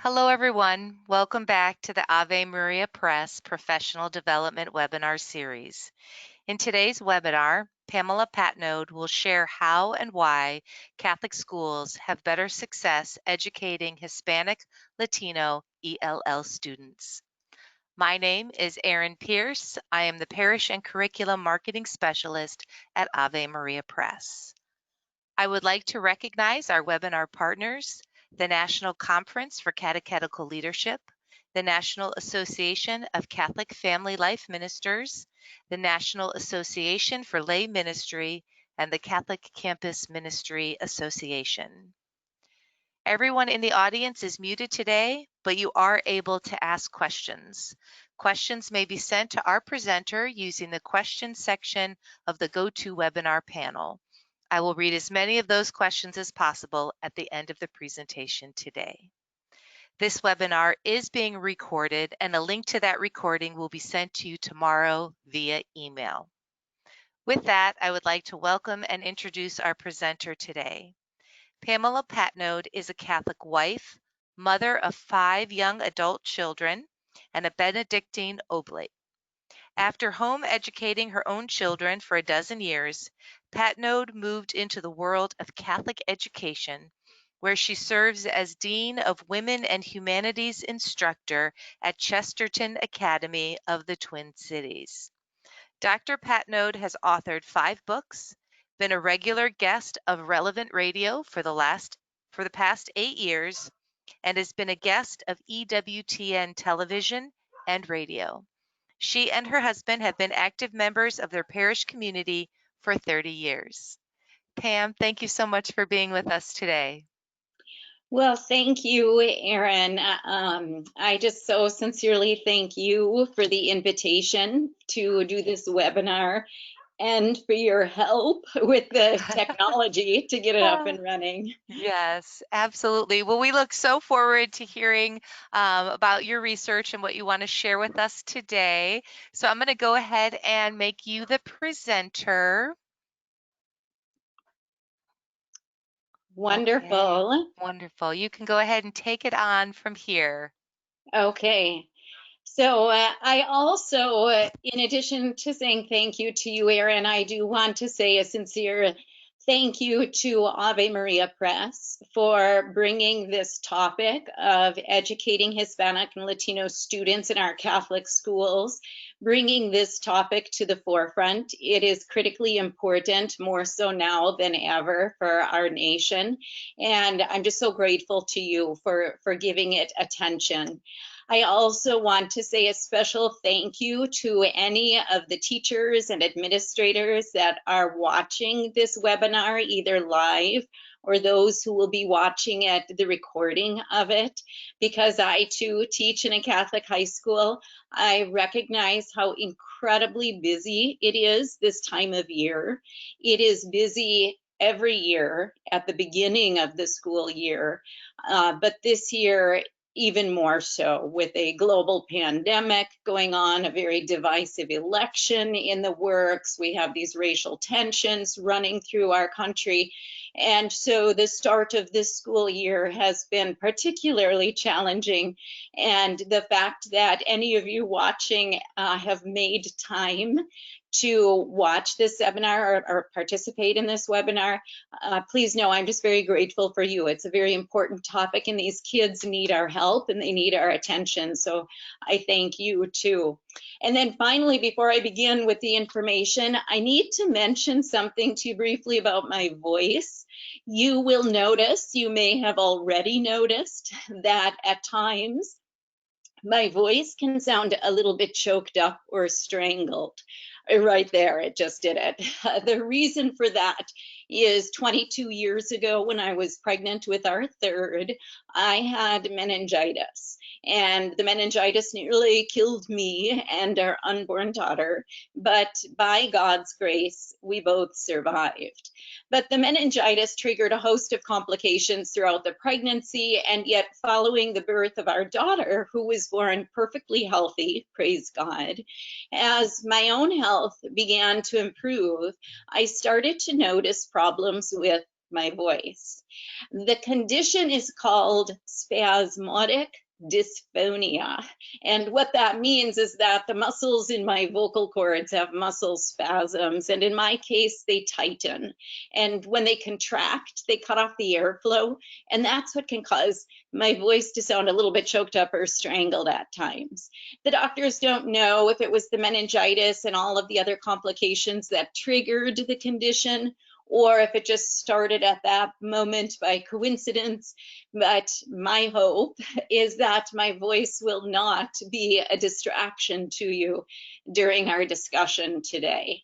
Hello, everyone. Welcome back to the Ave Maria Press Professional Development Webinar Series. In today's webinar, Pamela Patnode will share how and why Catholic schools have better success educating Hispanic Latino ELL students. My name is Erin Pierce. I am the Parish and Curriculum Marketing Specialist at Ave Maria Press. I would like to recognize our webinar partners, the National Conference for Catechetical Leadership, the National Association of Catholic Family Life Ministers, the National Association for Lay Ministry, and the Catholic Campus Ministry Association. Everyone in the audience is muted today, but you are able to ask questions. Questions may be sent to our presenter using the questions section of the GoToWebinar panel. I will read as many of those questions as possible at the end of the presentation today. This webinar is being recorded, and a link to that recording will be sent to you tomorrow via email. With that, I would like to welcome and introduce our presenter today. Pamela Patnode is a Catholic wife, mother of 5 young adult children, and a Benedictine oblate. After home educating her own children for a dozen years, Patnode moved into the world of Catholic education, where she serves as Dean of Women and Humanities Instructor at Chesterton Academy of the Twin Cities. Dr. Patnode has authored 5 books, been a regular guest of Relevant Radio for the past 8 years, and has been a guest of EWTN television and radio. She and her husband have been active members of their parish community for 30 years. Pam, thank you so much for being with us today. Well, thank you, Erin. I just so sincerely thank you for the invitation to do this webinar and for your help with the technology to get it up and running. Yes, absolutely. Well, we look so forward to hearing about your research and what you want to share with us today. So I'm going to go ahead and make you the presenter. Wonderful. Okay, wonderful. You can go ahead and take it on from here. Okay. So I also, in addition to saying thank you to you, Erin, I do want to say a sincere thank you to Ave Maria Press for bringing this topic of educating Hispanic and Latino students in our Catholic schools, bringing this topic to the forefront. It is critically important, more so now than ever, for our nation. And I'm just so grateful to you for giving it attention. I also want to say a special thank you to any of the teachers and administrators that are watching this webinar, either live or those who will be watching at the recording of it. Because I too teach in a Catholic high school, I recognize how incredibly busy it is this time of year. It is busy every year at the beginning of the school year, but this year even more so, with a global pandemic going on, a very divisive election in the works. We have these racial tensions running through our country. And so the start of this school year has been particularly challenging. And the fact that any of you watching have made time to watch this webinar or participate in this webinar, please know I'm just very grateful for you. It's a very important topic, and these kids need our help and they need our attention. So I thank you too. And then finally, before I begin with the information, I need to mention something to you briefly about my voice. You will notice, you may have already noticed, that at times my voice can sound a little bit choked up or strangled. Right there, it just did it. The reason for that is 22 years ago, when I was pregnant with our third, I had meningitis. And the meningitis nearly killed me and our unborn daughter. But by God's grace, we both survived. But the meningitis triggered a host of complications throughout the pregnancy. And yet, following the birth of our daughter, who was born perfectly healthy, praise God, as my own health began to improve, I started to notice problems with my voice. The condition is called spasmodic dysphonia. And what that means is that the muscles in my vocal cords have muscle spasms, and in my case, they tighten. And when they contract, they cut off the airflow, and that's what can cause my voice to sound a little bit choked up or strangled at times. The doctors don't know if it was the meningitis and all of the other complications that triggered the condition, or if it just started at that moment by coincidence. But my hope is that my voice will not be a distraction to you during our discussion today.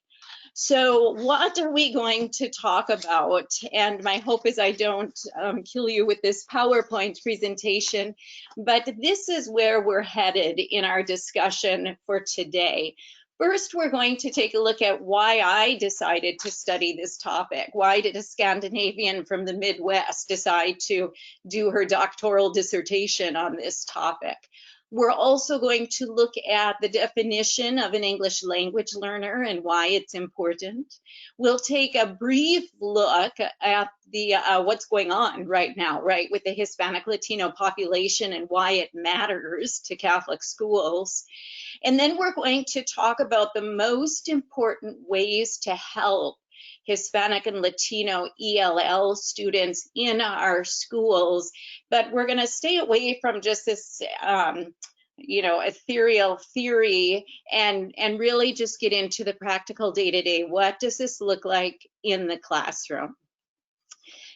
So what are we going to talk about? And my hope is I don't kill you with this PowerPoint presentation, but this is where we're headed in our discussion for today. First, we're going to take a look at why I decided to study this topic. Why did a Scandinavian from the Midwest decide to do her doctoral dissertation on this topic? We're also going to look at the definition of an English language learner and why it's important. We'll take a brief look at the what's going on right now, right, with the Hispanic Latino population and why it matters to Catholic schools. And then we're going to talk about the most important ways to help Hispanic and Latino ELL students in our schools, but we're going to stay away from just this ethereal theory and really just get into the practical day-to-day. What does this look like in the classroom?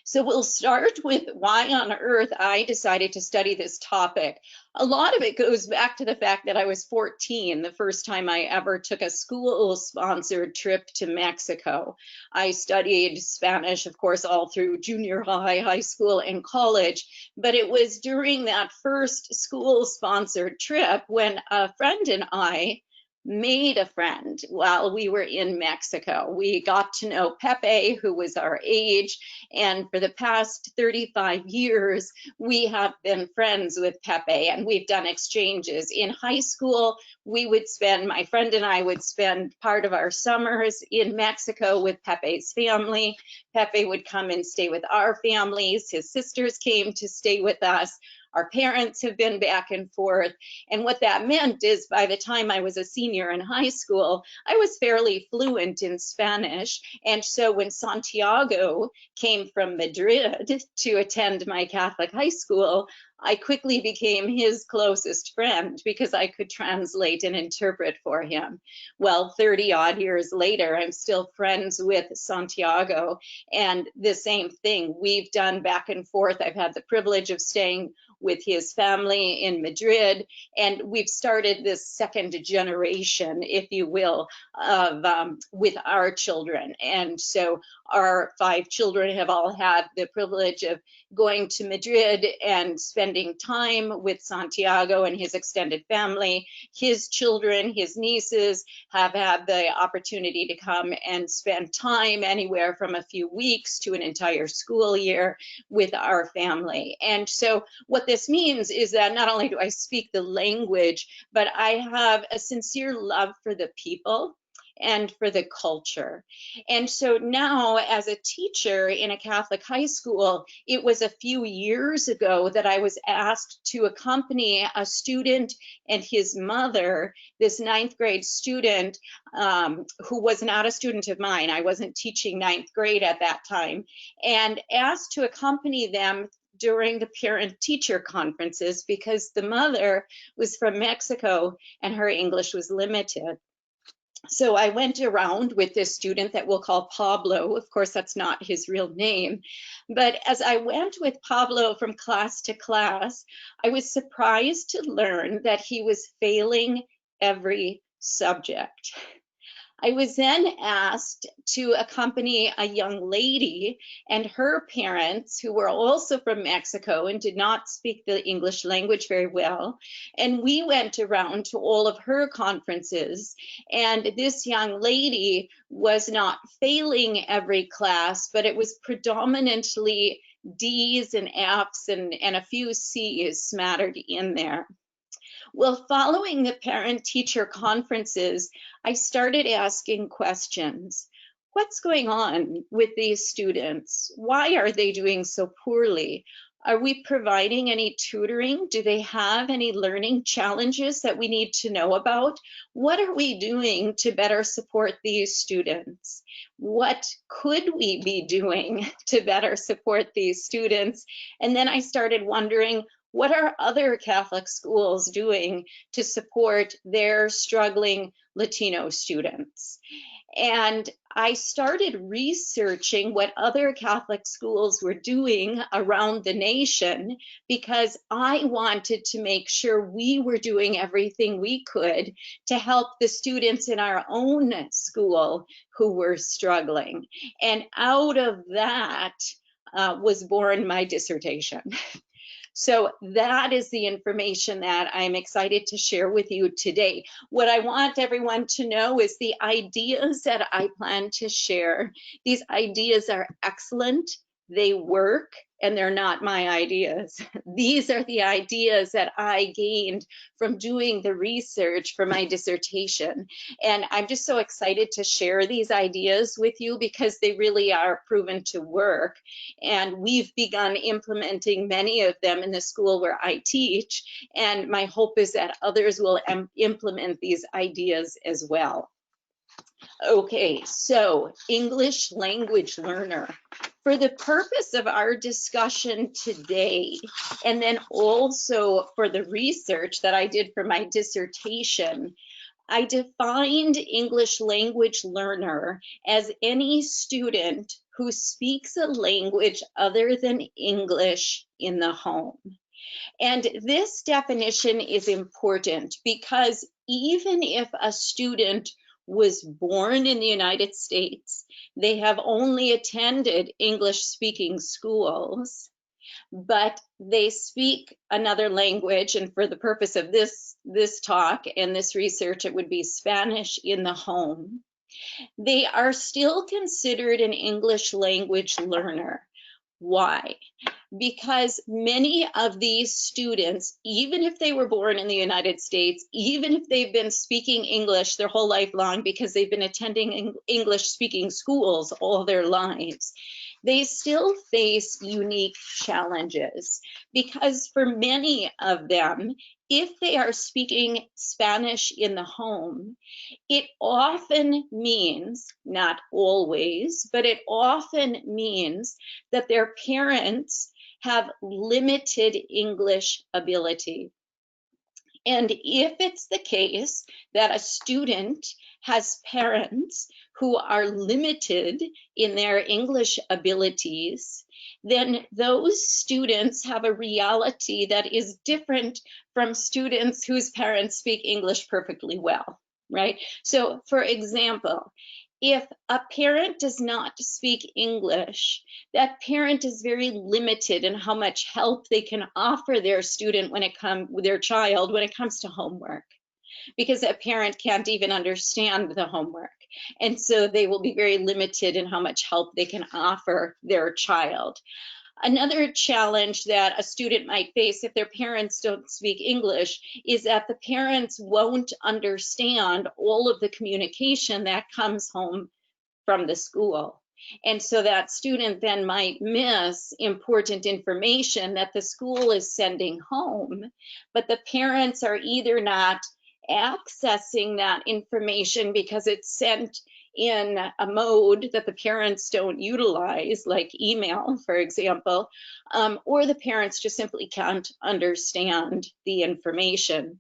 So we'll start with why on earth I decided to study this topic. A lot of it goes back to the fact that I was 14 the first time I ever took a school-sponsored trip to Mexico. I studied Spanish, of course, all through junior high, high school, and college, but it was during that first school-sponsored trip when a friend and I made a friend while we were in Mexico. We got to know Pepe, who was our age, and for the past 35 years, we have been friends with Pepe, and we've done exchanges. In high school, my friend and I would spend part of our summers in Mexico with Pepe's family. Pepe would come and stay with our families. His sisters came to stay with us. Our parents have been back and forth. And what that meant is by the time I was a senior in high school, I was fairly fluent in Spanish. And so when Santiago came from Madrid to attend my Catholic high school, I quickly became his closest friend because I could translate and interpret for him. Well, 30 odd years later, I'm still friends with Santiago, and the same thing. We've done back and forth. I've had the privilege of staying with his family in Madrid, and we've started this second generation, if you will, of with our children. And so our 5 children have all had the privilege of going to Madrid and spending time with Santiago and his extended family. His children, his nieces, have had the opportunity to come and spend time anywhere from a few weeks to an entire school year with our family. And so what this means is that not only do I speak the language, but I have a sincere love for the people and for the culture. And so now, as a teacher in a Catholic high school, it was a few years ago that I was asked to accompany a student and his mother, this 9th grade student who was not a student of mine. I wasn't teaching 9th grade at that time, and asked to accompany them during the parent-teacher conferences because the mother was from Mexico and her English was limited. So I went around with this student that we'll call Pablo. Of course, that's not his real name. But as I went with Pablo from class to class, I was surprised to learn that he was failing every subject. I was then asked to accompany a young lady and her parents, who were also from Mexico and did not speak the English language very well. And we went around to all of her conferences. And this young lady was not failing every class, but it was predominantly D's and F's and a few C's smattered in there. Well, following the parent-teacher conferences, I started asking questions. what's going on with these students? Why are they doing so poorly? Are we providing any tutoring? Do they have any learning challenges that we need to know about? What are we doing to better support these students? What could we be doing to better support these students? And then I started wondering, what are other Catholic schools doing to support their struggling Latino students? And I started researching what other Catholic schools were doing around the nation because I wanted to make sure we were doing everything we could to help the students in our own school who were struggling. And out of that was born my dissertation. So that is the information that I'm excited to share with you today. What I want everyone to know is the ideas that I plan to share. These ideas are excellent, they work, and they're not my ideas. These are the ideas that I gained from doing the research for my dissertation. And I'm just so excited to share these ideas with you because they really are proven to work. And we've begun implementing many of them in the school where I teach. And my hope is that others will implement these ideas as well. Okay, so English language learner. For the purpose of our discussion today, and then also for the research that I did for my dissertation, I defined English language learner as any student who speaks a language other than English in the home. And this definition is important because even if a student was born in the United States, they have only attended English speaking schools, but they speak another language. And for the purpose of this talk and this research, it would be Spanish in the home. They are still considered an English language learner. Why? Because many of these students, even if they were born in the United States, even if they've been speaking English their whole life long because they've been attending English speaking schools all their lives, they still face unique challenges because for many of them, if they are speaking Spanish in the home, it often means, not always, but it often means that their parents have limited English ability. And if it's the case that a student has parents who are limited in their English abilities, then those students have a reality that is different from students whose parents speak English perfectly well, right? So for example, if a parent does not speak English, that parent is very limited in how much help they can offer their student their child when it comes to homework, because a parent can't even understand the homework. And so they will be very limited in how much help they can offer their child. Another challenge that a student might face if their parents don't speak English is that the parents won't understand all of the communication that comes home from the school. And so that student then might miss important information that the school is sending home, but the parents are either not accessing that information because it's sent in a mode that the parents don't utilize, like email, for example, or the parents just simply can't understand the information.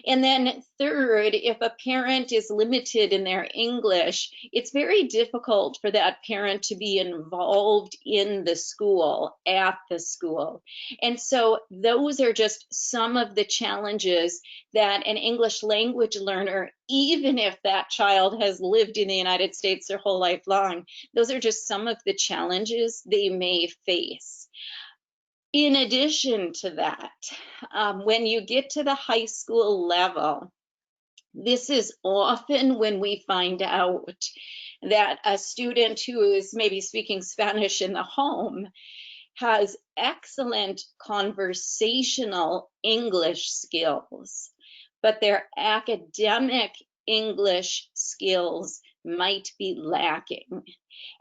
And then third, if a parent is limited in their English, it's very difficult for that parent to be involved in the school, at the school. And so those are just some of the challenges that an English language learner, even if that child has lived in the United States their whole life long, those are just some of the challenges they may face. In addition to that, when you get to the high school level, this is often when we find out that a student who is maybe speaking Spanish in the home has excellent conversational English skills, but their academic English skills might be lacking.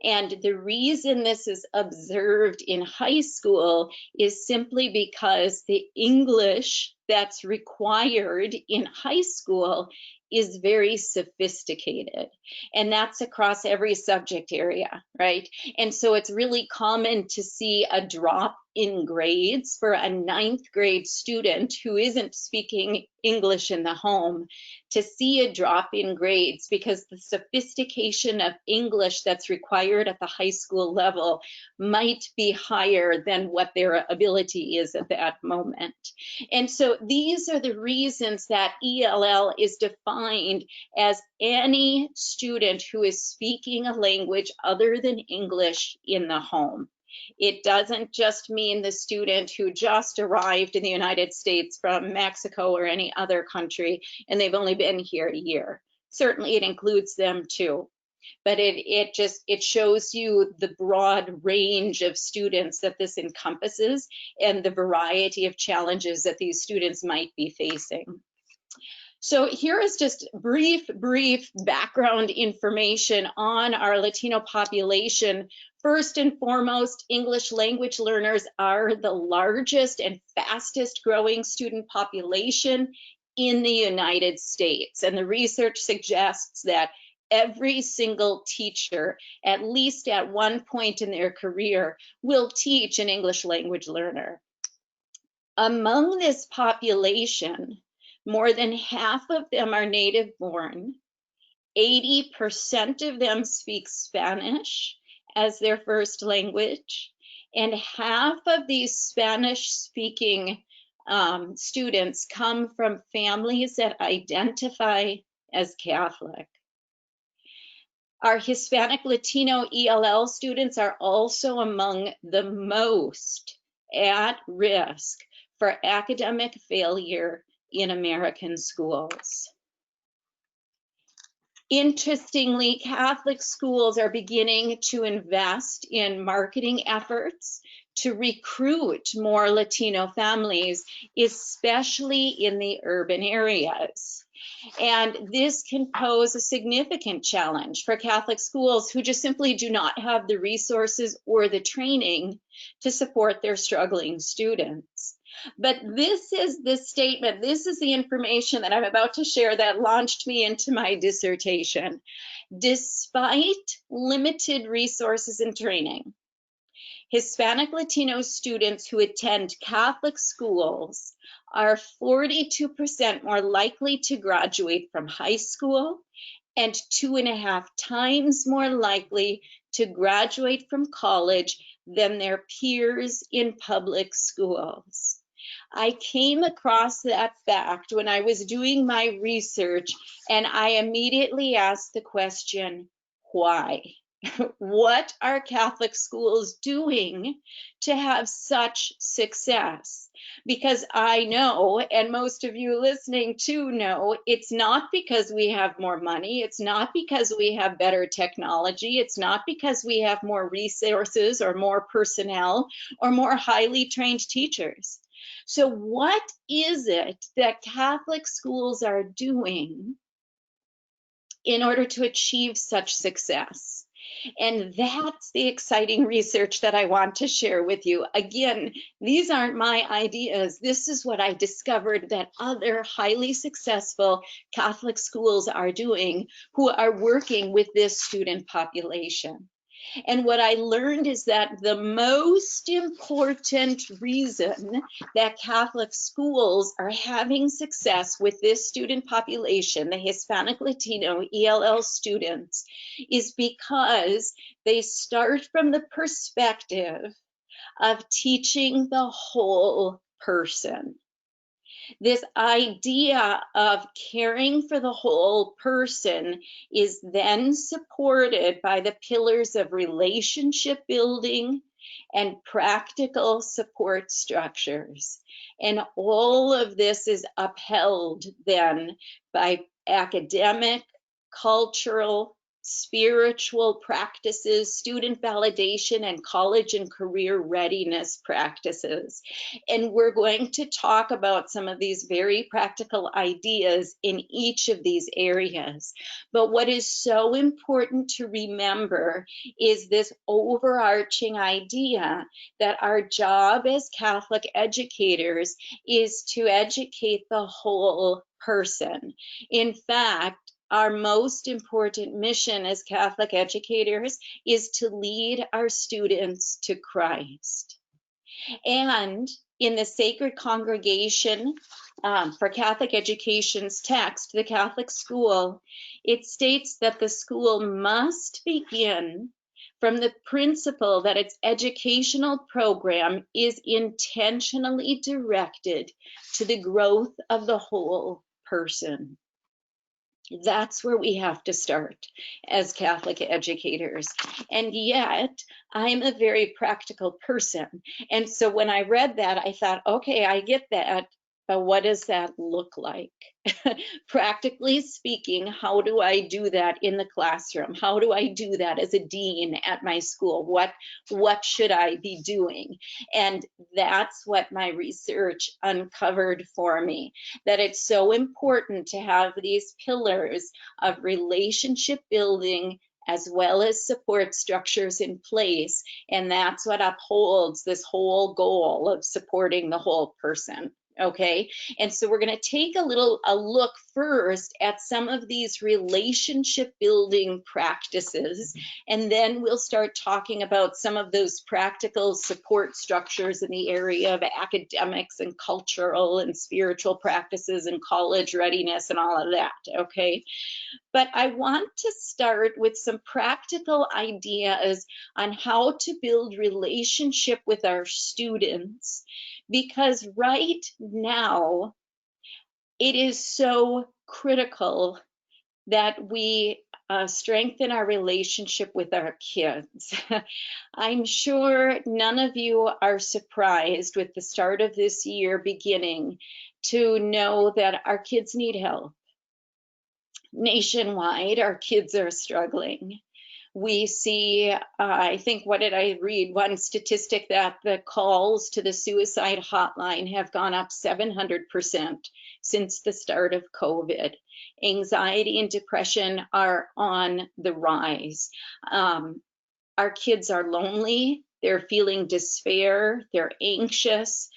And the reason this is observed in high school is simply because the English that's required in high school is very sophisticated. And that's across every subject area, right? And so it's really common to see a drop in grades for a 9th grade student who isn't speaking English in the home, to see a drop in grades because the sophistication of English that's required at the high school level might be higher than what their ability is at that moment. And so these are the reasons that ELL is defined as any student who is speaking a language other than English in the home. It doesn't just mean the student who just arrived in the United States from Mexico or any other country and they've only been here a year. Certainly it includes them too. But it shows you the broad range of students that this encompasses and the variety of challenges that these students might be facing. So here is just brief background information on our Latino population. First and foremost, English language learners are the largest and fastest growing student population in the United States. And the research suggests that every single teacher, at least at one point in their career, will teach an English language learner. Among this population, more than half of them are native born. 80% of them speak Spanish as their first language. And half of these Spanish speaking students come from families that identify as Catholic. Our Hispanic Latino ELL students are also among the most at risk for academic failure in American schools. Interestingly, Catholic schools are beginning to invest in marketing efforts to recruit more Latino families, especially in the urban areas. And this can pose a significant challenge for Catholic schools who just simply do not have the resources or the training to support their struggling students. But this is the statement, this is the information that I'm about to share that launched me into my dissertation. Despite limited resources and training, Hispanic Latino students who attend Catholic schools are 42% more likely to graduate from high school and 2.5 times more likely to graduate from college than their peers in public schools. I came across that fact when I was doing my research, and I immediately asked the question, why? What are Catholic schools doing to have such success? Because I know, and most of you listening too know, it's not because we have more money, it's not because we have better technology, it's not because we have more resources or more personnel or more highly trained teachers. So what is it that Catholic schools are doing in order to achieve such success? And that's the exciting research that I want to share with you. Again, these aren't my ideas. This is what I discovered that other highly successful Catholic schools are doing who are working with this student population. And what I learned is that the most important reason that Catholic schools are having success with this student population, the Hispanic Latino ELL students, is because they start from the perspective of teaching the whole person. This idea of caring for the whole person is then supported by the pillars of relationship building and practical support structures. And all of this is upheld then by academic, cultural, spiritual practices, student validation, and college and career readiness practices. And we're going to talk about some of these very practical ideas in each of these areas. But what is so important to remember is this overarching idea that our job as Catholic educators is to educate the whole person. In fact, our most important mission as Catholic educators is to lead our students to Christ. And in the Sacred Congregation for Catholic Education's text, the Catholic School, it states that the school must begin from the principle that its educational program is intentionally directed to the growth of the whole person. That's where we have to start as Catholic educators. And yet, I'm a very practical person. And so when I read that, I thought, okay, I get that, but what does that look like? Practically speaking, how do I do that in the classroom? How do I do that as a dean at my school? What should I be doing? And that's what my research uncovered for me, that it's so important to have these pillars of relationship building as well as support structures in place. And that's what upholds this whole goal of supporting the whole person. Okay, and so we're going to take a look first at some of these relationship building practices, and then we'll start talking about some of those practical support structures in the area of academics and cultural and spiritual practices and college readiness and all of that. Okay, but I want to start with some practical ideas on how to build relationship with our students, because right now it is so critical that we strengthen our relationship with our kids. I'm sure none of you are surprised with the start of this year beginning to know that our kids need help. Nationwide, our kids are struggling. We see, I think, what did I read? One statistic that the calls to the suicide hotline have gone up 700% since the start of COVID. Anxiety and depression are on the rise. Our kids are lonely, they're feeling despair, they're anxious,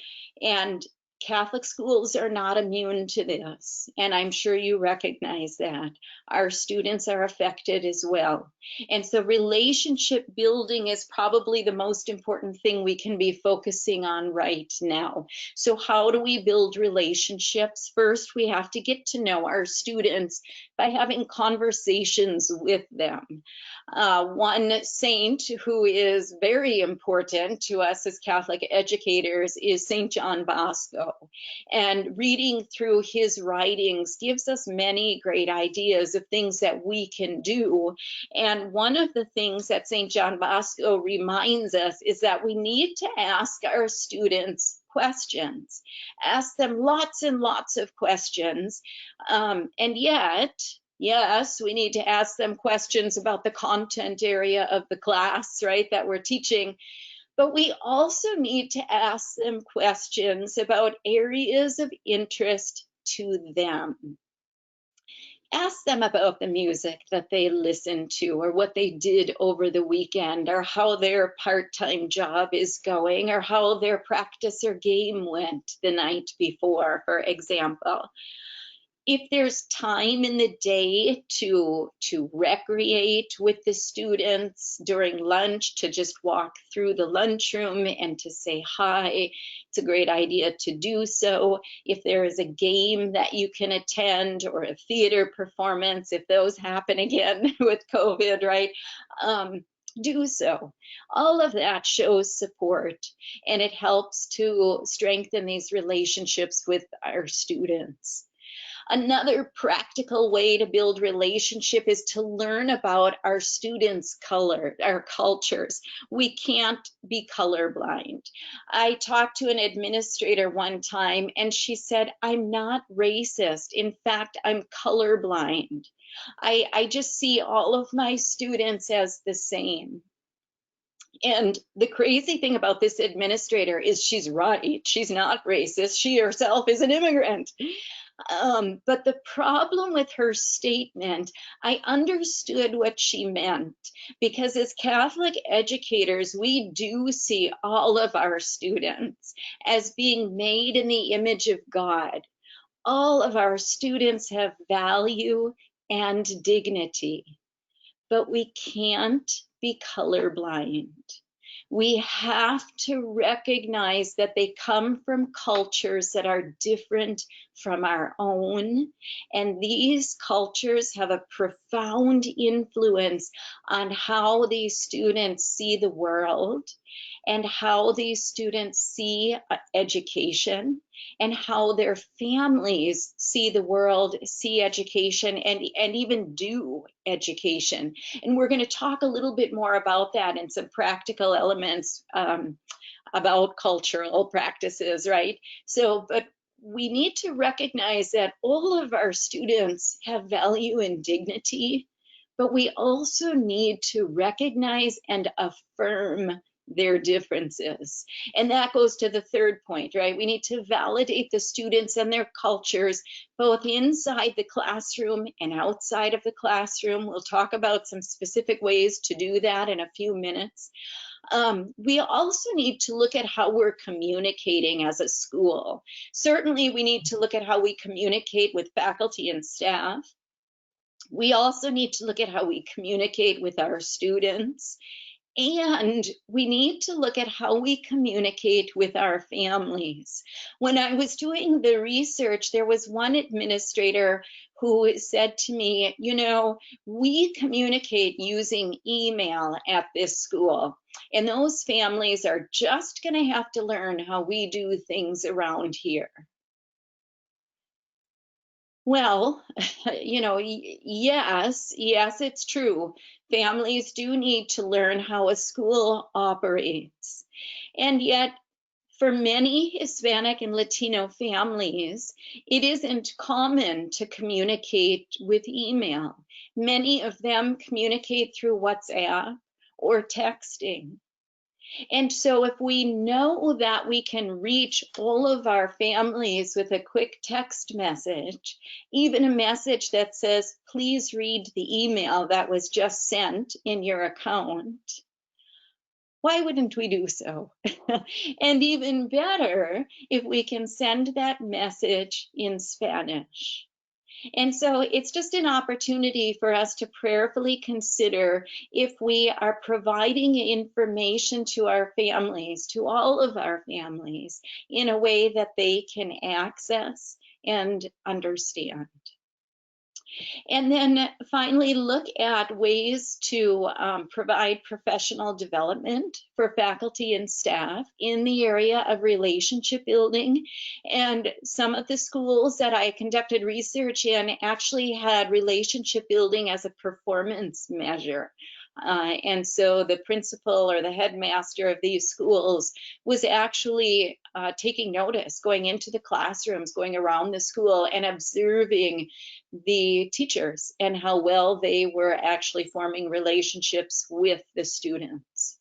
and Catholic schools are not immune to this, and I'm sure you recognize that. Our students are affected as well. And so relationship building is probably the most important thing we can be focusing on right now. So how do we build relationships? First, we have to get to know our students by having conversations with them. One saint who is very important to us as Catholic educators is St. John Bosco. And reading through his writings gives us many great ideas of things that we can do. And one of the things that St. John Bosco reminds us is that we need to ask our students questions, ask them lots and lots of questions. And yet, yes, we need to ask them questions about the content area of the class, right, that we're teaching. But we also need to ask them questions about areas of interest to them. Ask them about the music that they listen to, or what they did over the weekend, or how their part-time job is going, or how their practice or game went the night before, for example. If there's time in the day to recreate with the students during lunch, to just walk through the lunchroom and to say hi, it's a great idea to do so. If there is a game that you can attend, or a theater performance, if those happen again with COVID, right? Do so. All of that shows support, and it helps to strengthen these relationships with our students. Another practical way to build relationship is to learn about our students' our cultures. We can't be colorblind. I talked to an administrator one time, and she said, "I'm not racist. In fact, I'm colorblind." I just see all of my students as the same. And the crazy thing about this administrator is she's right. She's not racist. She herself is an immigrant. But the problem with her statement, I understood what she meant, because as Catholic educators, we do see all of our students as being made in the image of God. All of our students have value and dignity, but we can't be colorblind. We have to recognize that they come from cultures that are different from our own. And these cultures have a profound influence on how these students see the world, and how these students see education, and how their families see the world, see education, and even do education. And we're going to talk a little bit more about that and some practical elements about cultural practices, right? So, but we need to recognize that all of our students have value and dignity, but we also need to recognize and affirm their differences. And that goes to the third point, right? We need to validate the students and their cultures, both inside the classroom and outside of the classroom. We'll talk about some specific ways to do that in a few minutes. We also need to look at how we're communicating as a school. Certainly, we need to look at how we communicate with faculty and staff. We also need to look at how we communicate with our students. And we need to look at how we communicate with our families. When I was doing the research, there was one administrator who said to me, you know, we communicate using email at this school, and those families are just going to have to learn how we do things around here. Well, you know, yes, it's true. Families do need to learn how a school operates. And yet, for many Hispanic and Latino families, it isn't common to communicate with email. Many of them communicate through WhatsApp or texting. And so if we know that we can reach all of our families with a quick text message, even a message that says, please read the email that was just sent in your account, why wouldn't we do so? And even better, if we can send that message in Spanish. And so it's just an opportunity for us to prayerfully consider if we are providing information to our families, to all of our families, in a way that they can access and understand. And then finally, look at ways to provide professional development for faculty and staff in the area of relationship building. And some of the schools that I conducted research in actually had relationship building as a performance measure. And so the principal or the headmaster of these schools was actually taking notice, going into the classrooms, going around the school and observing the teachers and how well they were actually forming relationships with the students.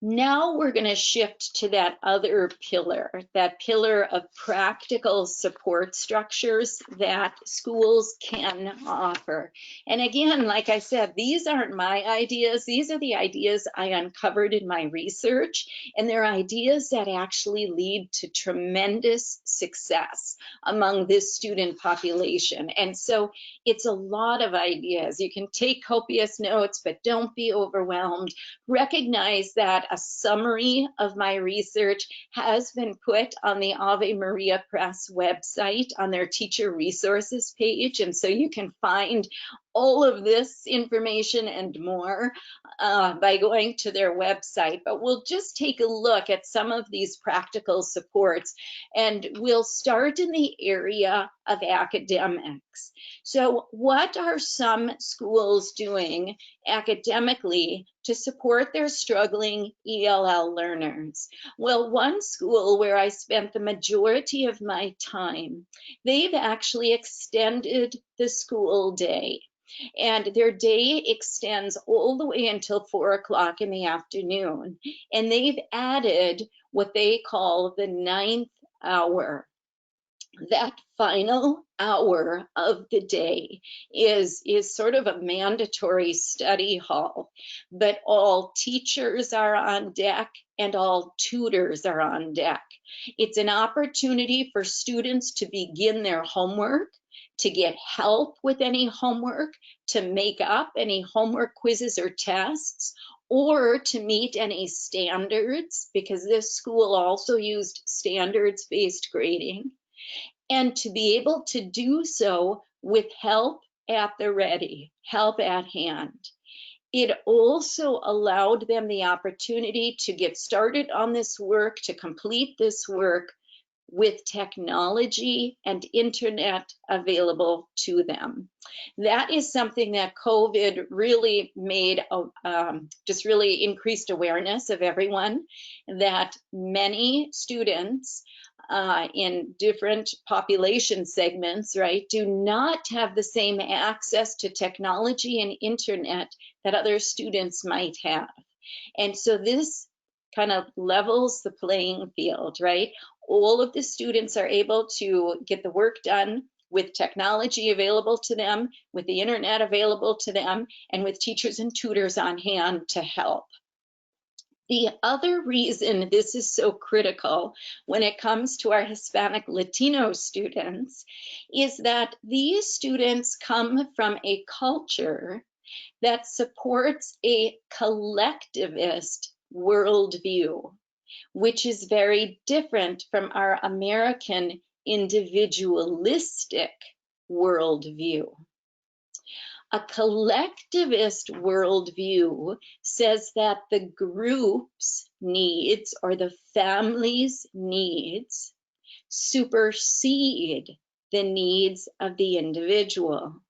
Now we're going to shift to that other pillar, that pillar of practical support structures that schools can offer. And again, like I said, these aren't my ideas. These are the ideas I uncovered in my research, and they're ideas that actually lead to tremendous success among this student population. And so it's a lot of ideas. You can take copious notes, but don't be overwhelmed. Recognize that a summary of my research has been put on the Ave Maria Press website on their teacher resources page. And so you can find all of this information and more by going to their website. But we'll just take a look at some of these practical supports, and we'll start in the area of academics. So what are some schools doing academically to support their struggling ELL learners? Well, one school where I spent the majority of my time, they've actually extended the school day. And their day extends all the way until 4 o'clock in the afternoon. And they've added what they call the 9th hour. That final hour of the day is sort of a mandatory study hall, but all teachers are on deck and all tutors are on deck. It's an opportunity for students to begin their homework, to get help with any homework, to make up any homework quizzes or tests, or to meet any standards, because this school also used standards-based grading, and to be able to do so with help at the ready, help at hand. It also allowed them the opportunity to get started on this work, to complete this work with technology and internet available to them. That is something that COVID really made, just really increased awareness of everyone, that many students in different population segments, right, do not have the same access to technology and internet that other students might have. And so this kind of levels the playing field, right? All of the students are able to get the work done with technology available to them, with the internet available to them, and with teachers and tutors on hand to help. The other reason this is so critical when it comes to our Hispanic Latino students is that these students come from a culture that supports a collectivist worldview, which is very different from our American individualistic worldview. A collectivist worldview says that the group's needs or the family's needs supersede the needs of the individual.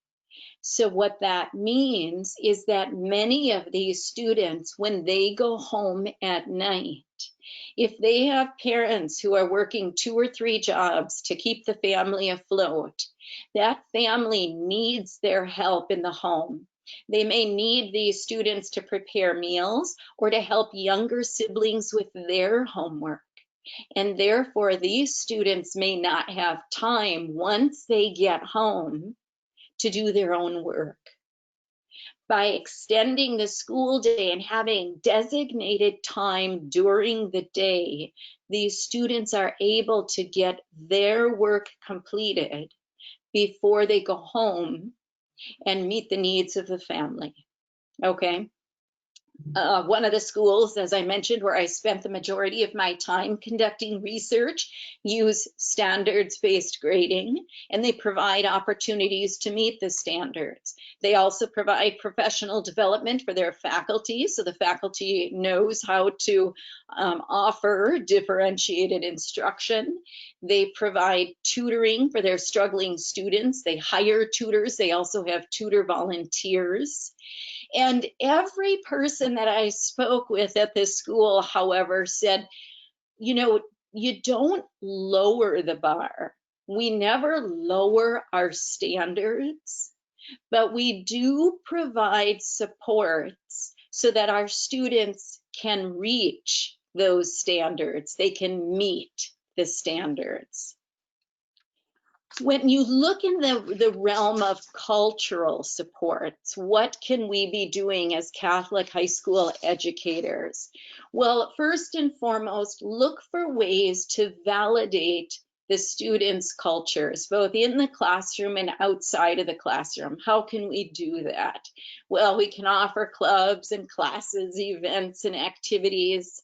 So what that means is that many of these students, when they go home at night, if they have parents who are working 2 or 3 jobs to keep the family afloat, that family needs their help in the home. They may need these students to prepare meals or to help younger siblings with their homework. And therefore, these students may not have time once they get home to do their own work. By extending the school day and having designated time during the day, these students are able to get their work completed before they go home and meet the needs of the family. Okay. One of the schools, as I mentioned, where I spent the majority of my time conducting research, use standards-based grading, and they provide opportunities to meet the standards. They also provide professional development for their faculty, so the faculty knows how to offer differentiated instruction. They provide tutoring for their struggling students. They hire tutors. They also have tutor volunteers. And every person that I spoke with at this school, however, said, you know, you don't lower the bar. We never lower our standards, but we do provide supports so that our students can reach those standards. They can meet the standards. When you look in the realm of cultural supports, what can we be doing as Catholic high school educators? Well, first and foremost, look for ways to validate the students' cultures, both in the classroom and outside of the classroom. How can we do that? Well, we can offer clubs and classes, events and activities.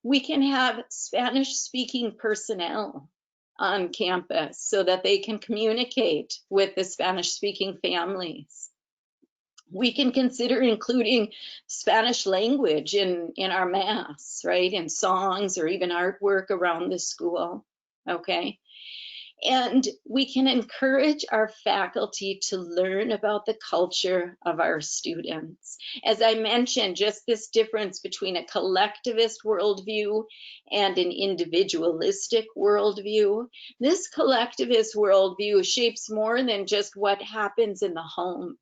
We can have Spanish-speaking personnel on campus so that they can communicate with the Spanish-speaking families. We can consider including Spanish language in our mass, right, in songs or even artwork around the school, okay? And we can encourage our faculty to learn about the culture of our students. As I mentioned, just this difference between a collectivist worldview and an individualistic worldview. This collectivist worldview shapes more than just what happens in the home.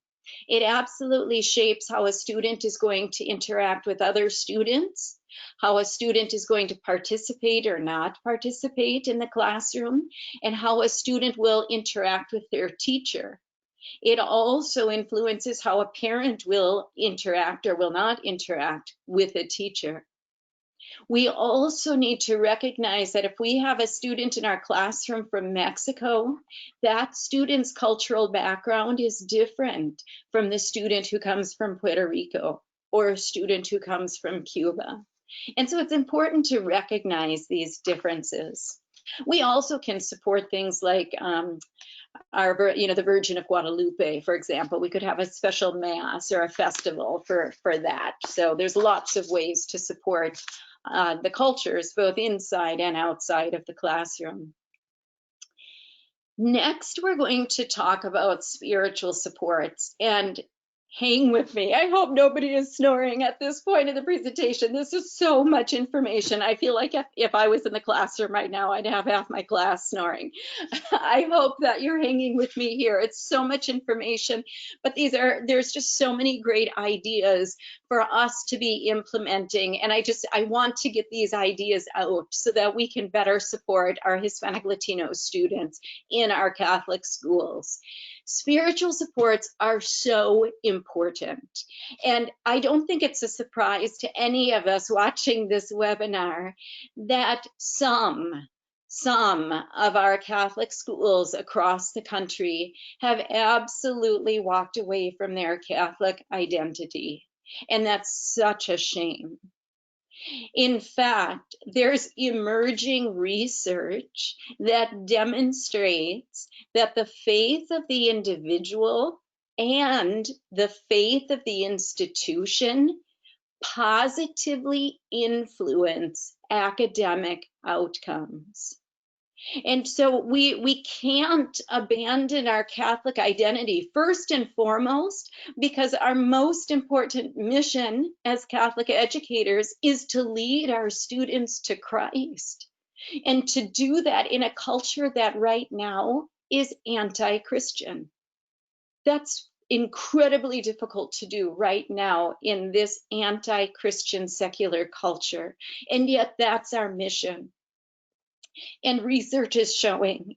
It absolutely shapes how a student is going to interact with other students, how a student is going to participate or not participate in the classroom, and how a student will interact with their teacher. It also influences how a parent will interact or will not interact with a teacher. We also need to recognize that if we have a student in our classroom from Mexico, that student's cultural background is different from the student who comes from Puerto Rico or a student who comes from Cuba. And so it's important to recognize these differences. We also can support things like the Virgin of Guadalupe, for example. We could have a special mass or a festival for that. So there's lots of ways to support the cultures, both inside and outside of the classroom. Next, we're going to talk about spiritual supports, and hang with me. I hope nobody is snoring at this point in the presentation. This is so much information. I feel like if I was in the classroom right now, I'd have half my class snoring. I hope that you're hanging with me here. It's so much information, but there's just so many great ideas for us to be implementing. And I want to get these ideas out so that we can better support our Hispanic Latino students in our Catholic schools. Spiritual supports are so important. And I don't think it's a surprise to any of us watching this webinar that some of our Catholic schools across the country have absolutely walked away from their Catholic identity. And that's such a shame. In fact, there's emerging research that demonstrates that the faith of the individual and the faith of the institution positively influence academic outcomes. And so we can't abandon our Catholic identity, first and foremost, because our most important mission as Catholic educators is to lead our students to Christ. And to do that in a culture that right now is anti-Christian. That's incredibly difficult to do right now in this anti-Christian secular culture. And yet that's our mission. And research is showing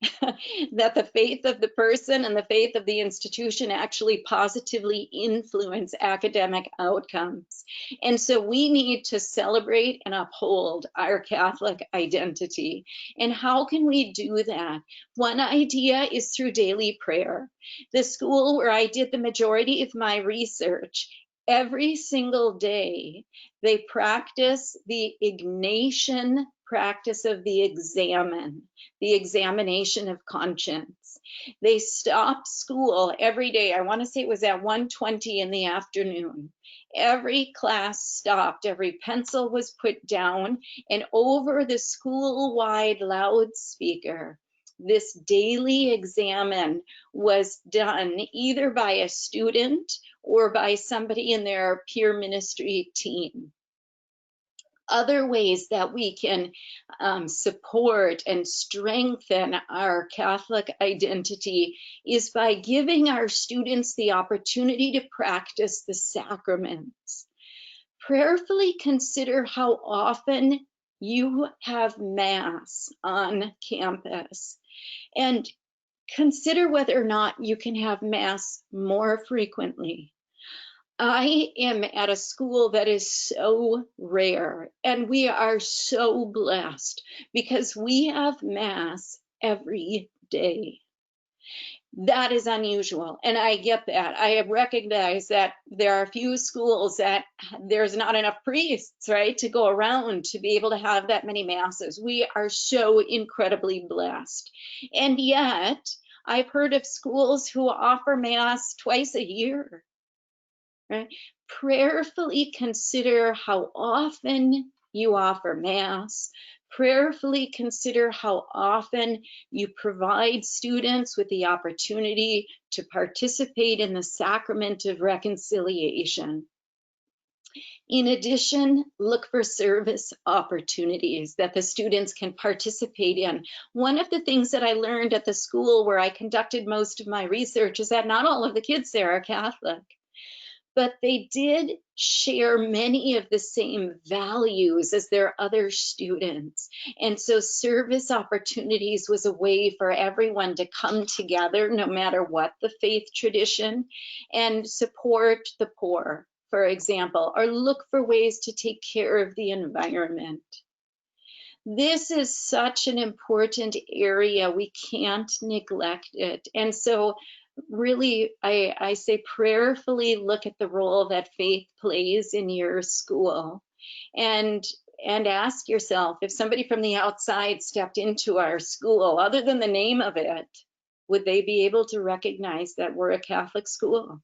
that the faith of the person and the faith of the institution actually positively influence academic outcomes. And so we need to celebrate and uphold our Catholic identity. And how can we do that? One idea is through daily prayer. The school where I did the majority of my research, every single day, they practice the Ignatian practice of the examination of conscience. They stopped school every day. I want to say it was at 1:20 in the afternoon. Every class stopped, every pencil was put down, and over the school-wide loudspeaker, this daily examen was done either by a student or by somebody in their peer ministry team. Other ways that we can support and strengthen our Catholic identity is by giving our students the opportunity to practice the sacraments. Prayerfully consider how often you have Mass on campus, and consider whether or not you can have Mass more frequently. I am at a school that is so rare, and we are so blessed because we have Mass every day. That is unusual, and I get that. I have recognized that there are a few schools that there's not enough priests, right, to go around to be able to have that many Masses. We are so incredibly blessed. And yet, I've heard of schools who offer Mass twice a year. Right? Prayerfully consider how often you offer Mass. prayerfully consider how often you provide students with the opportunity to participate in the sacrament of reconciliation. In addition, look for service opportunities that the students can participate in. One of the things that I learned at the school where I conducted most of my research is that not all of the kids there are Catholic, but they did share many of the same values as their other students. And so service opportunities was a way for everyone to come together, no matter what the faith tradition, and support the poor, for example, or look for ways to take care of the environment. This is such an important area. We can't neglect it. And so really, I say prayerfully look at the role that faith plays in your school, and ask yourself, if somebody from the outside stepped into our school, other than the name of it, would they be able to recognize that we're a Catholic school?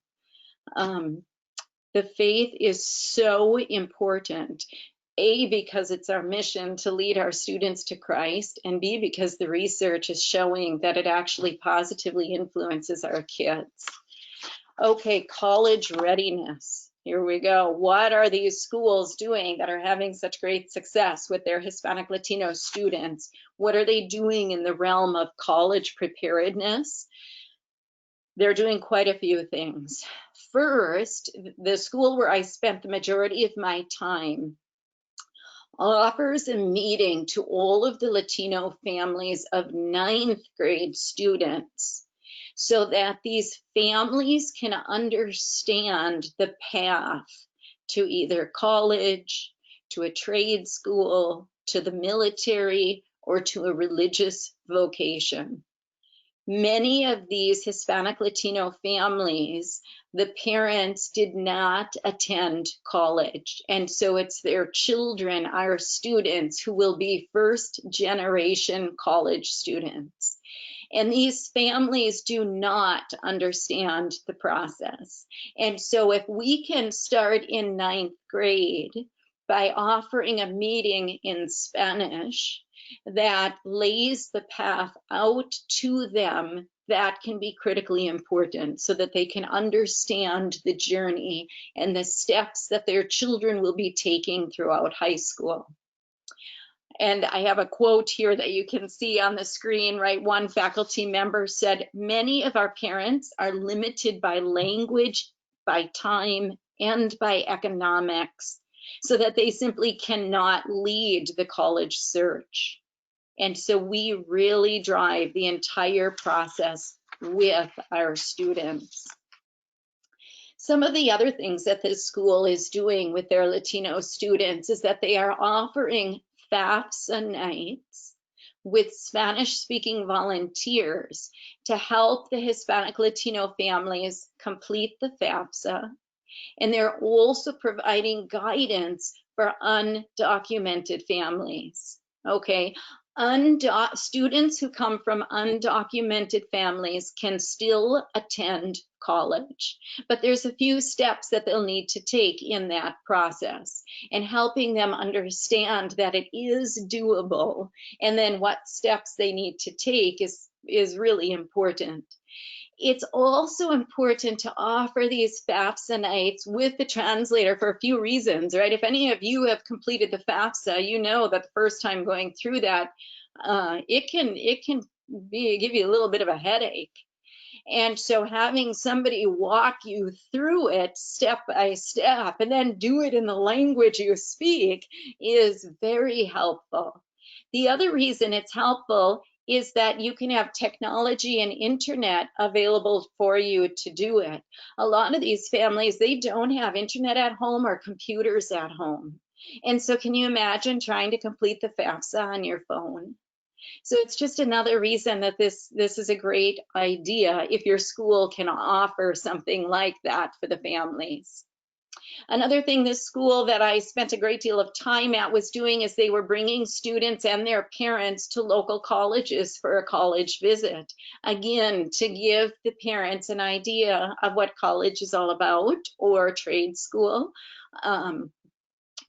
The faith is so important. A, because it's our mission to lead our students to Christ, and B, because the research is showing that it actually positively influences our kids. Okay, college readiness. Here we go. What are these schools doing that are having such great success with their Hispanic Latino students? What are they doing in the realm of college preparedness? They're doing quite a few things. First, the school where I spent the majority of my time offers a meeting to all of the Latino families of ninth grade students so that these families can understand the path to either college, to a trade school, to the military, or to a religious vocation. Many of these Hispanic Latino families, the parents did not attend college. And so it's their children, our students, who will be first generation college students. And these families do not understand the process. And so if we can start in ninth grade by offering a meeting in Spanish that lays the path out to them, that can be critically important so that they can understand the journey and the steps that their children will be taking throughout high school. And I have a quote here that you can see on the screen, right? One faculty member said, "Many of our parents are limited by language, by time, and by economics, so that they simply cannot lead the college search." And so we really drive the entire process with our students. Some of the other things that this school is doing with their Latino students is that they are offering FAFSA nights with Spanish-speaking volunteers to help the Hispanic Latino families complete the FAFSA. And they're also providing guidance for undocumented families. Okay, students who come from undocumented families can still attend college, but there's a few steps that they'll need to take in that process, and helping them understand that it is doable, and then what steps they need to take is really important. It's also important to offer these FAFSA nights with the translator for a few reasons, right? If any of you have completed the FAFSA, you know that the first time going through that, it can give you a little bit of a headache. And so having somebody walk you through it step by step and then do it in the language you speak is very helpful. The other reason it's helpful is that you can have technology and internet available for you to do it. A lot of these families, they don't have internet at home or computers at home. And so can you imagine trying to complete the FAFSA on your phone? So it's just another reason that this is a great idea if your school can offer something like that for the families. Another thing this school that I spent a great deal of time at was doing is they were bringing students and their parents to local colleges for a college visit. Again, to give the parents an idea of what college is all about, or trade school.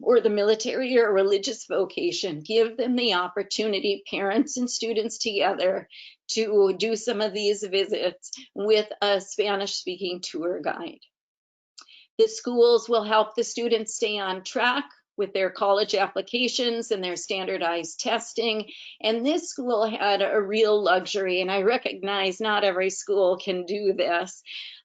or the military or religious vocation. Give them the opportunity, parents and students together, to do some of these visits with a Spanish-speaking tour guide. The schools will help the students stay on track with their college applications and their standardized testing. And this school had a real luxury, and I recognize not every school can do this.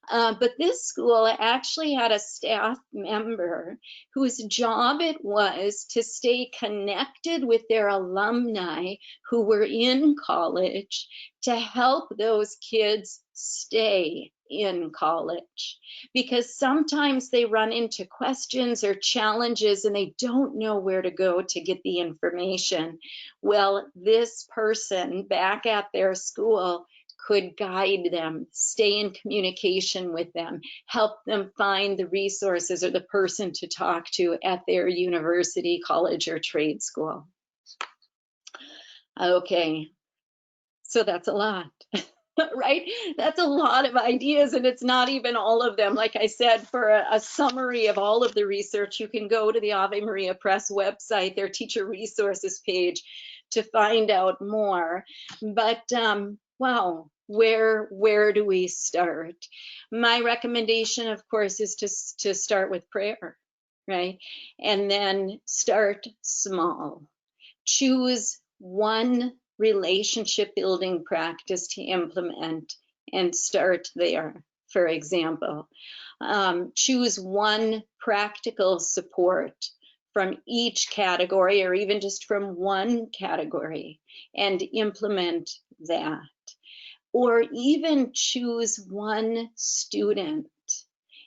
But this school actually had a staff member whose job it was to stay connected with their alumni who were in college to help those kids stay in college, because sometimes they run into questions or challenges and they don't know where to go to get the information. Well, this person back at their school could guide them, stay in communication with them, help them find the resources or the person to talk to at their university, college, or trade school. Okay, so that's a lot. Right? That's a lot of ideas, and it's not even all of them. Like I said, for a summary of all of the research, you can go to the Ave Maria Press website, their teacher resources page, to find out more. But wow, where do we start? My recommendation, of course, is to start with prayer, right? And then start small. Choose one relationship building practice to implement and start there. For example, choose one practical support from each category, or even just from one category, and implement that. Or even choose one student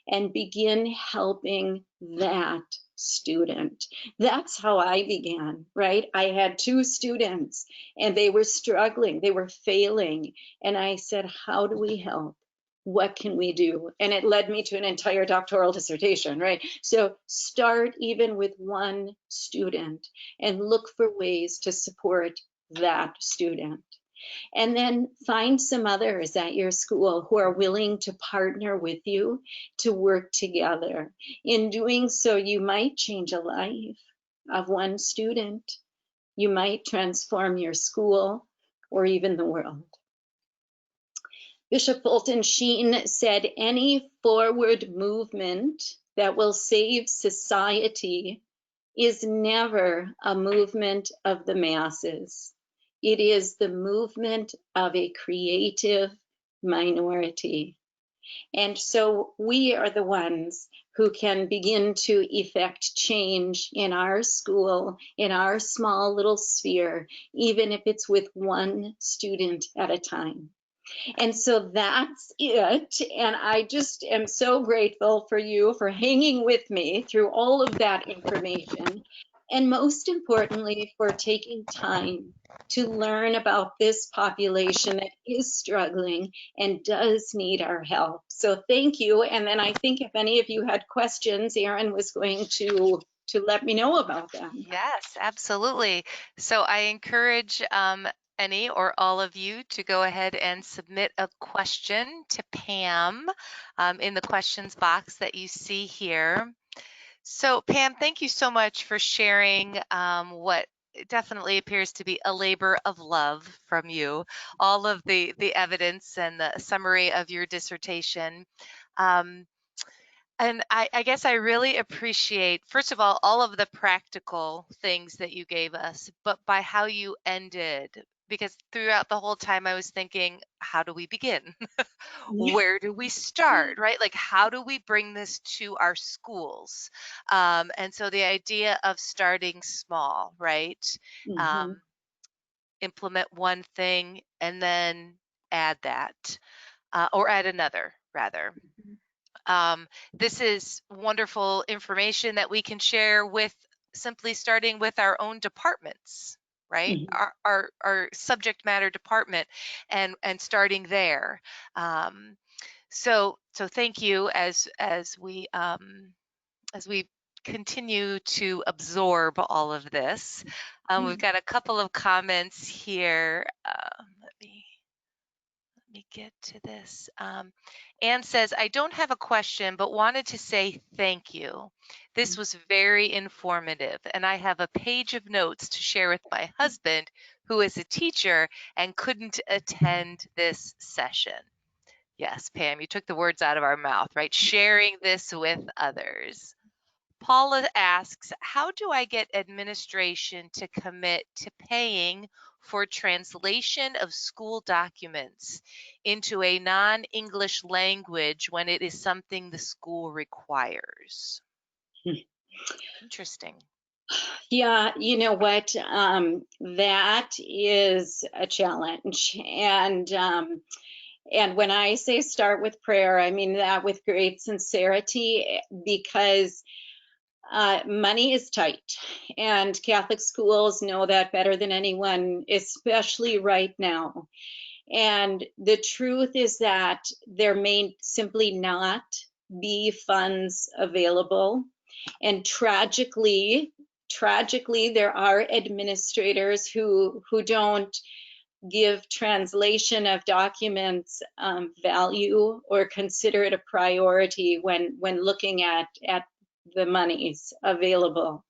and begin helping that student. That's how I began, right? I had two students and they were struggling, they were failing. And I said, how do we help? What can we do? And it led me to an entire doctoral dissertation, right? So start even with one student and look for ways to support that student. And then find some others at your school who are willing to partner with you to work together. In doing so, you might change a life of one student. You might transform your school or even the world. Bishop Fulton Sheen said, any forward movement that will save society is never a movement of the masses. It is the movement of a creative minority. And so we are the ones who can begin to effect change in our school, in our small little sphere, even if it's with one student at a time. And so that's it. And I just am so grateful for you for hanging with me through all of that information. And most importantly, for taking time to learn about this population that is struggling and does need our help. So thank you. And then I think if any of you had questions, Erin was going to let me know about them. Yes, absolutely. So I encourage any or all of you to go ahead and submit a question to Pam in the questions box that you see here. So Pam, thank you so much for sharing what definitely appears to be a labor of love from you, all of the evidence and the summary of your dissertation. And I guess I really appreciate, first of all of the practical things that you gave us, but by how you ended, because throughout the whole time I was thinking, how do we begin? Where do we start, right? Like, how do we bring this to our schools? And so the idea of starting small, right? Mm-hmm. Implement one thing and then add that, or add another, rather. This is wonderful information that we can share with simply starting with our own departments, right? Mm-hmm. Our subject matter department, and starting there. So thank you as we continue to absorb all of this. We've got a couple of comments here. Let me me get to this. Anne says, I don't have a question, but wanted to say thank you. This was very informative, and I have a page of notes to share with my husband, who is a teacher and couldn't attend this session. Yes, Pam, you took the words out of our mouth, right? Sharing this with others. Paula asks, how do I get administration to commit to paying for translation of school documents into a non-English language when it is something the school requires? Interesting. Yeah, you know what? That is a challenge. And when I say start with prayer, I mean that with great sincerity because money is tight. And Catholic schools know that better than anyone, especially right now. And the truth is that there may simply not be funds available. And tragically, there are administrators who don't give translation of documents value or consider it a priority when looking at the monies available.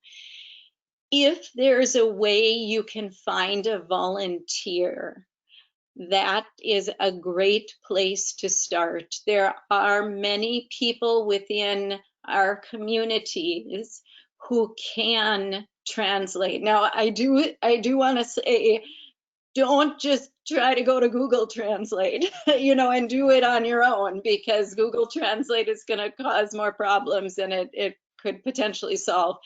If there's a way you can find a volunteer, that is a great place to start. There are many people within our communities who can translate. Now, I do want to say, don't just try to go to Google Translate, and do it on your own, because Google Translate is going to cause more problems than it could potentially solve.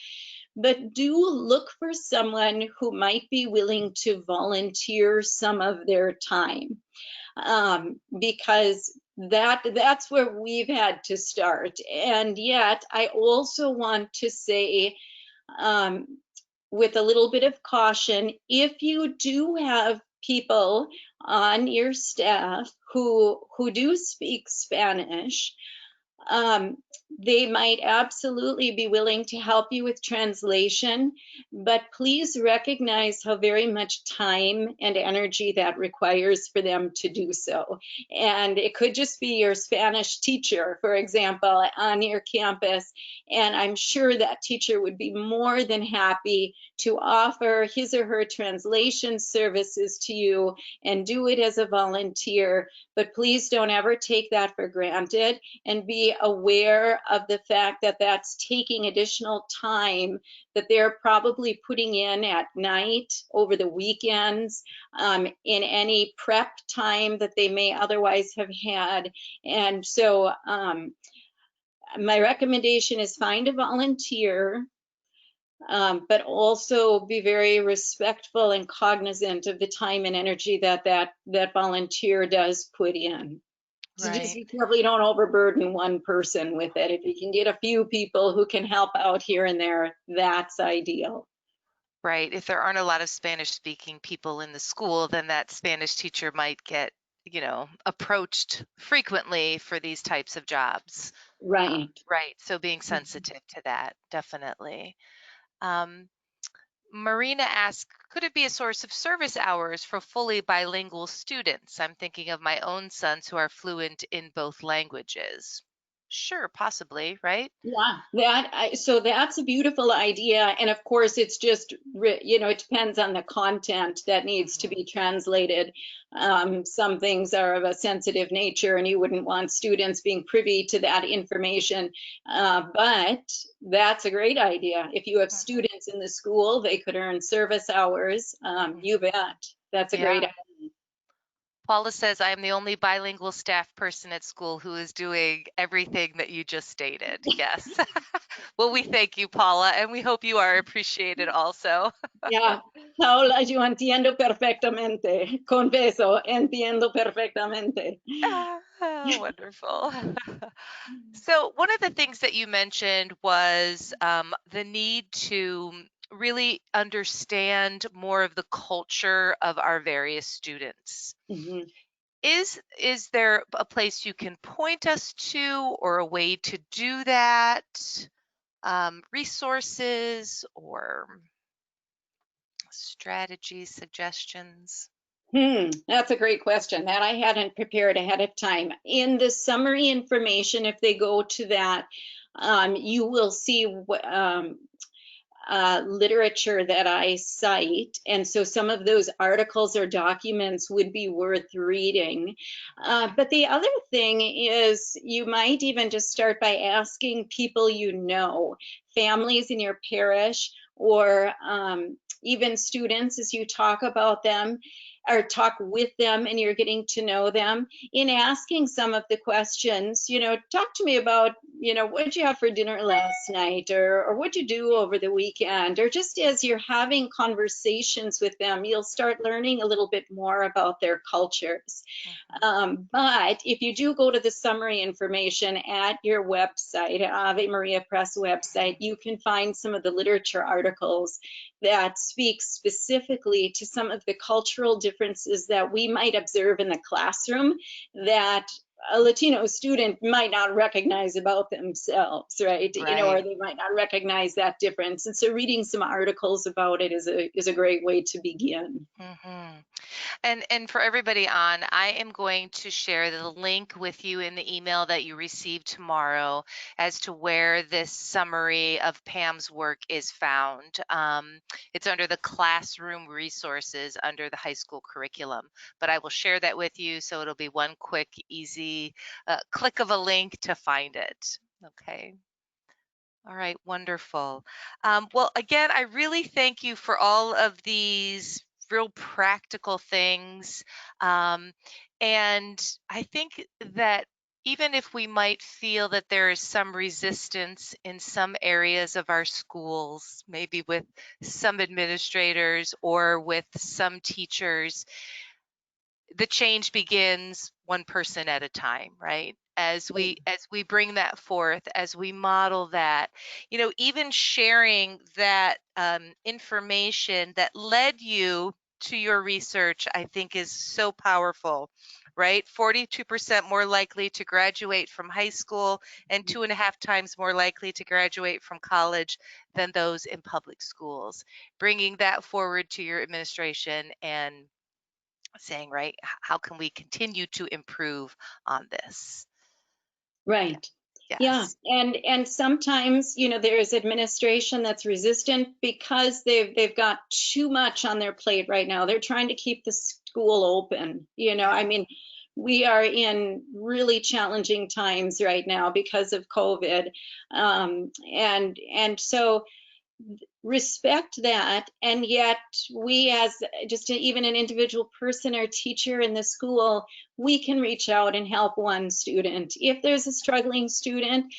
But do look for someone who might be willing to volunteer some of their time, because that's where we've had to start. And yet, I also want to say, with a little bit of caution, if you do have people on your staff who do speak Spanish, they might absolutely be willing to help you with translation, but please recognize how very much time and energy that requires for them to do so. And it could just be your Spanish teacher, for example, on your campus, and I'm sure that teacher would be more than happy to offer his or her translation services to you and do it as a volunteer. But please don't ever take that for granted, and be aware of the fact that that's taking additional time that they're probably putting in at night, over the weekends, in any prep time that they may otherwise have had. And so my recommendation is find a volunteer, but also be very respectful and cognizant of the time and energy that volunteer does put in. So just Right. be careful you don't overburden one person with it. If you can get a few people who can help out here and there, that's ideal. Right. If there aren't a lot of Spanish speaking people in the school, then that Spanish teacher might get, approached frequently for these types of jobs. Right. Right. So being sensitive to that, definitely. Um, Marina asks, could it be a source of service hours for fully bilingual students? I'm thinking of my own sons who are fluent in both languages. Sure, possibly, right? Yeah, so that's a beautiful idea. And of course, it's just, it depends on the content that needs to Mhm. be translated. Some things are of a sensitive nature, and you wouldn't want students being privy to that information. But that's a great idea. If you have Mhm. students in the school, they could earn service hours. You Mhm. bet. That's a great Yeah. idea. Paula says, I am the only bilingual staff person at school who is doing everything that you just stated. Yes. Well, we thank you, Paula, and we hope you are appreciated also. Ya, Paula, yo entiendo perfectamente. Confeso, entiendo perfectamente. Wonderful. So, one of the things that you mentioned was the need to really understand more of the culture of our various students. Mhm. Is there a place you can point us to, or a way to do that? Resources or strategies, suggestions? That's a great question that I hadn't prepared ahead of time. In the summary information, if they go to that, you will see literature that I cite. And so some of those articles or documents would be worth reading. But the other thing is, you might even just start by asking people you know, families in your parish, or even students as you talk about them or talk with them and you're getting to know them, in asking some of the questions, talk to me about, what'd you have for dinner last night, or what'd you do over the weekend, or just as you're having conversations with them, you'll start learning a little bit more about their cultures. But if you do go to the summary information at your website, Ave Maria Press website, you can find some of the literature articles that speak specifically to some of the cultural differences that we might observe in the classroom that a Latino student might not recognize about themselves, right? Or Right. they might not recognize that difference. And so reading some articles about it is a great way to begin. Mm-hmm. And for everybody on, I am going to share the link with you in the email that you receive tomorrow as to where this summary of Pam's work is found. It's under the classroom resources under the high school curriculum, but I will share that with you so it'll be one quick, easy click of a link to find it. Okay. All right, wonderful. Well, again, I really thank you for all of these real practical things. Um, and I think that even if we might feel that there is some resistance in some areas of our schools, maybe with some administrators or with some teachers, the change begins one person at a time, right? As we bring that forth, as we model that, even sharing that information that led you to your research, I think is so powerful, right? 42% more likely to graduate from high school and 2.5 times more likely to graduate from college than those in public schools. Bringing that forward to your administration and saying, right, how can we continue to improve on this? Yeah. Right. Yeah. Yes. And sometimes, there's administration that's resistant because they've got too much on their plate right now. They're trying to keep the school open. I Right. mean, we are in really challenging times right now because of COVID. And so respect that, and yet we, as just even an individual person or teacher in the school, we can reach out and help one student if there's a struggling student.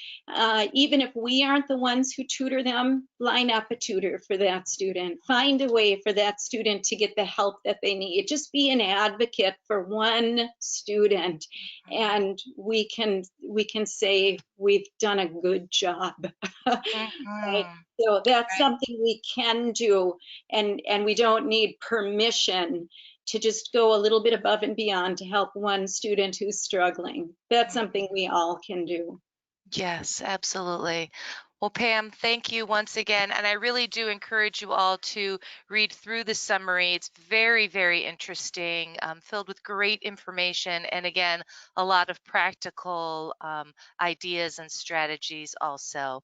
Even if we aren't the ones who tutor them, line up a tutor for that student, find a way for that student to get the help that they need. Just be an advocate for one student, and we can say we've done a good job. Right? Mm-hmm. So that's Right. something we can do, and we don't need permission to just go a little bit above and beyond to help one student who's struggling. That's something we all can do. Yes, absolutely. Well, Pam, thank you once again. And I really do encourage you all to read through the summary. It's very, very interesting, filled with great information. And again, a lot of practical ideas and strategies also.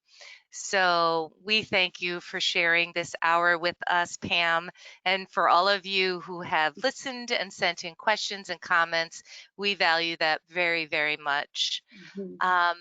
So we thank you for sharing this hour with us, Pam. And for all of you who have listened and sent in questions and comments, we value that very, very much. Mhm. Um,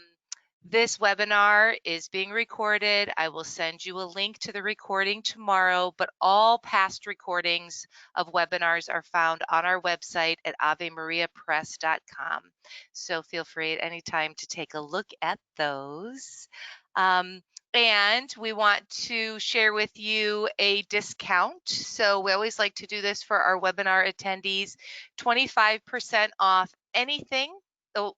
this webinar is being recorded. I will send you a link to the recording tomorrow, but all past recordings of webinars are found on our website at avemariapress.com. So feel free at any time to take a look at those. Um, and we want to share with you a discount. So we always like to do this for our webinar attendees, 25% off anything. Oh,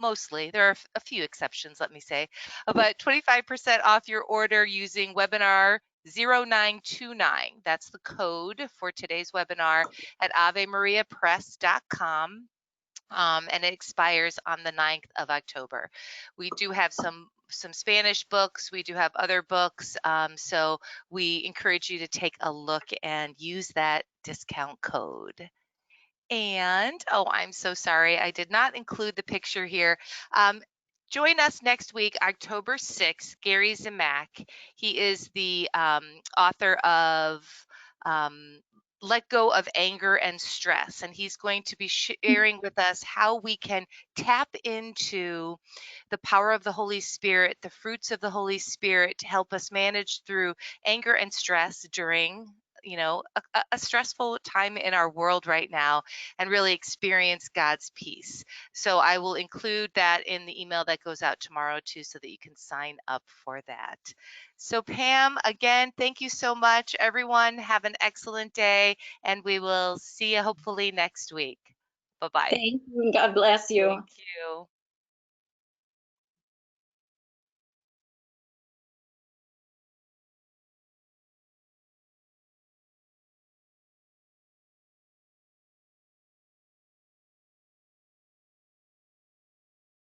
mostly. There are a few exceptions, let me say, but 25% off your order using webinar 0929. That's the code for today's webinar at avemariapress.com. And it expires on the 9th of October. We do have some Spanish books. We do have other books. So we encourage you to take a look and use that discount code. And, oh, I'm so sorry. I did not include the picture here. Um, Join us next week, October 6th, Gary Zimak. He is the author of um, Let Go of Anger and Stress. And he's going to be sharing with us how we can tap into the power of the Holy Spirit, the fruits of the Holy Spirit to help us manage through anger and stress during a stressful time in our world right now and really experience God's peace. So I will include that in the email that goes out tomorrow too, so that you can sign up for that. So Pam, again, thank you so much. Everyone, have an excellent day, and we will see you hopefully next week. Bye-bye. Thank you and God bless you. Thank you.